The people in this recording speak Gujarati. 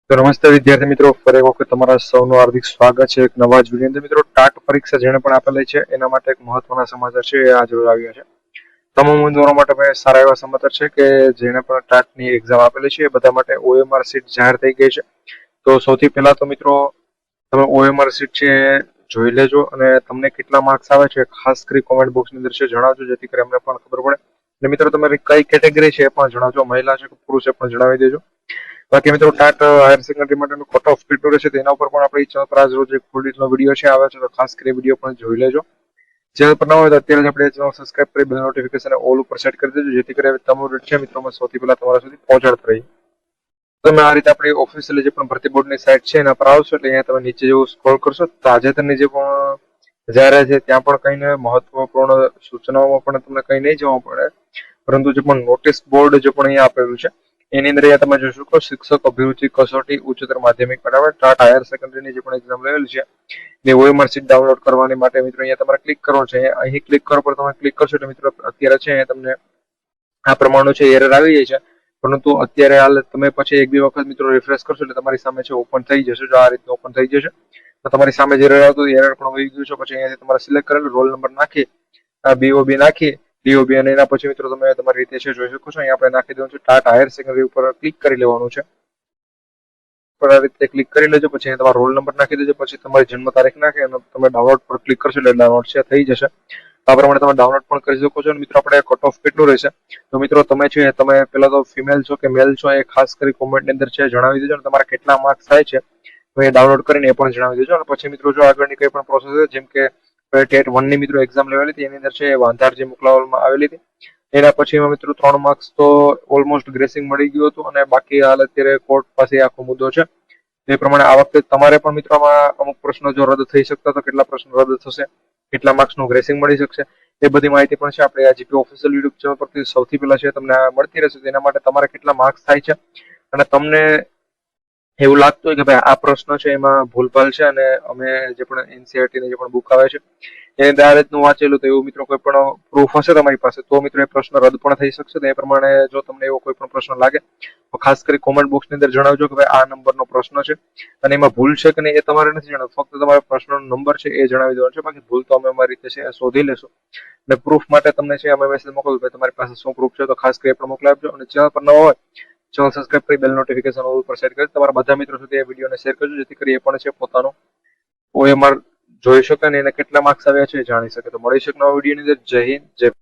તો નમસ્તે વિદ્યાર્થી મિત્રો, ફરી એક વખત તમારા સૌનું હાર્દિક સ્વાગત છે એક નવા જ વિડીયો અંદર. મિત્રો, ટાટ પરીક્ષા જેણે પણ આપેલી છે એના માટે એક મહત્વના સમાચાર છે એ આજે આવ્યા છે. તમામ ઉમેદવારો માટે સારા એવા સમાચાર છે કે જેણે પણ ટાટની એક્ઝામ આપેલી છે એ બધા માટે OMR સીટ જાહેર થઈ ગઈ છે. તો સૌથી પહેલા તો મિત્રો તમે OMR સીટ છે એ જોઈ લેજો અને તમને કેટલા માર્ક્સ આવે છે ખાસ કરી કોમેન્ટ બોક્સની અંદર છે જણાવજો, જેથી કરી અમને પણ ખબર પડે. અને મિત્રો તમારી કઈ કેટેગરી છે એ પણ જણાવજો, મહિલા છે કે પુરુષ એ પણ જણાવી દેજો. બાકી મિત્રો ટાટ હાયર સેકન્ડરી માટેનું કટ ઓફ કેટલું રહેશે તેના ઉપર પણ આપણી ચેનલ પર આજ રોજ એક ફૂલ ડિટેલનો વિડીયો છે આવે છે, તો ખાસ કરી વિડીયો પણ જોઈ લેજો. ચેનલ પર ન હોય તો અત્યારે જ આપણે ચેનલ સબસ્ક્રાઇબ કરી બેલ નોટિફિકેશન ઓલ ઉપર સેટ કરી દેજો, જેથી કરી તમારું છે મિત્રોમાં સૌથી પહેલા તમારા સુધી પહોંચાડતા રહીએ. તમે આ રીતે આપણી ઓફિશિયલી જે પણ ભરતી બોર્ડની સાઇટ છે એના પર આવશો એટલે અહીંયા તમે નીચે જેવું સ્ક્રોલ કરશો તાજેતરની જે પણ જાહેરાત છે ત્યાં પણ કઈ મહત્વપૂર્ણ સૂચનાઓમાં પણ તમને કઈ નહીં જવા પડે, પરંતુ જે પણ નોટિસ બોર્ડ જે પણ અહીંયા આપેલું છે એની અંદર તમે જોશો કે શિક્ષક અભિરુચિ કસોટી ઉચ્ચતર માધ્યમિક બરાબર ટાટ હાયર સેકન્ડરીની જે પણ એક્ઝામ લેવેલી છે એ OMR સીટ ડાઉનલોડ કરવાની માટે મિત્રો અહીંયા તમારે ક્લિક કરવાનું છે. અહીં ક્લિક કરો પર તમે ક્લિક કરશો એટલે મિત્રો અત્યારે છે તમને આ પ્રમાણનું છે એરર આવી જાય છે, પરંતુ અત્યારે હાલ તમે પછી એક બે વખત મિત્રો રિફ્રેશ કરશો એટલે તમારી સામે છે ઓપન થઈ જશે. જો આ રીતે ઓપન થઈ જશે તો તમારી સામે જે એરર આવતું એરર પણ વહી ગયું છે. પછી અહીંયાથી તમારે સિલેક્ટ કરેલું રોલ નંબર નાખી BOB નાખી DOB અને એના પછી મિત્રો તમે તમારી રીતે છે જોઈ શકો છો. અહીંયા આપણે નાખી દેવાનું છે ટાટ હાયર સેકન્ડરી ઉપર ક્લિક કરી લેવાનું છે. આ રીતે ક્લિક કરી લેજો, પછી અહીંયા તમારો રોલ નંબર નાખી દેજો, પછી તમારી જન્મ તારીખ નાખી અને તમે ડાઉનલોડ પર ક્લિક કરશો એટલે ડાઉનલોડ છે થઈ જશે. આ પ્રમાણે તમે ડાઉનલોડ પણ કરી શકો છો. અને મિત્રો આપણે કટ ઓફ કેટલું રહેશે તો મિત્રો તમે છે તમે પેલા તો ફિમેલ છો કે મેલ છો એ ખાસ કરી કોમેન્ટની અંદર છે જણાવી દેજો, અને તમારા કેટલા માર્ક્સ થાય છે તો એ ડાઉનલોડ કરીને એ પણ જણાવી દેજો. અને પછી મિત્રો જો આગળની કઈ પણ પ્રોસેસ છે જેમ કે ટેટ 1 ની મિત્રો એક્ઝામ લેવાલી હતી એની અંદર છે વાંધાર જે મોકલાવવામાં આવેલી હતી એના પછી મિત્રો 3 માર્ક્સ તો ઓલમોસ્ટ ગ્રેસિંગ મળી ગયું હતું, અને બાકી હાલ અત્યારે કોર્ટ પાસે આખો મુદ્દો છે. એ પ્રમાણે આ વખતે તમારે પણ મિત્રોમાં અમુક પ્રશ્નો જો રદ થઈ શકતા તો કેટલા પ્રશ્નો રદ થશે, કેટલા માર્ક્સનું ગ્રેસિંગ મળી શકશે, એ બધી માહિતી પણ છે આપણે આ જીપી ઓફિશિયલ યુટ્યુબ ચેનલ પરથી સૌથી પહેલા છે તમને મળતી રહેશે. તેના માટે તમારે કેટલા માર્ક્સ થાય છે અને તમને એવું લાગતું હોય કે ભાઈ આ પ્રશ્ન છે એમાં ભૂલભાલ છે અને અમે જે પણ NCERT ની જે પણ બુક આવે છે એને આ રીતનું વાંચેલું તો એવું મિત્રો કોઈ પણ પ્રૂફ હશે તમારી પાસે તો મિત્રો એ પ્રશ્ન રદ પણ થઈ શકશે. તો એ પ્રમાણે જો તમને એવો કોઈ પણ પ્રશ્ન લાગે તો ખાસ કરી કોમેન્ટ બોક્સની અંદર જણાવજો કે ભાઈ આ નંબરનો પ્રશ્ન છે અને એમાં ભૂલ છે કે નહીં એ તમારે નથી જણાવવું, ફક્ત તમારા પ્રશ્નનો નંબર છે એ જણાવી દેવાનો છે. બાકી ભૂલ તો અમે અમારી રીતે છે શોધી લેશું. અને પ્રૂફ માટે તમને છે અમે મેસેજ મોકલું કે તમારી પાસે શું પ્રૂફ છે તો ખાસ કરી પણ મોકલી આપજો. અને ચેનલ પર ન હોય ચેનલ સબસ્ક્રાઇબ કરી બેલ નોટિફિકેશન ઓલ પર સેટ કરી તમારા બધા મિત્રો સુધી એ વિડીયોને શેર કરજો, જેથી કરી એ પણ છે પોતાનો OMR જોઈ શકે અને એને કેટલા માર્ક્સ આવ્યા છે એ જાણી શકે. તો મળી શકે નવા વિડીયોની અંદર. જય હિન્દ, જય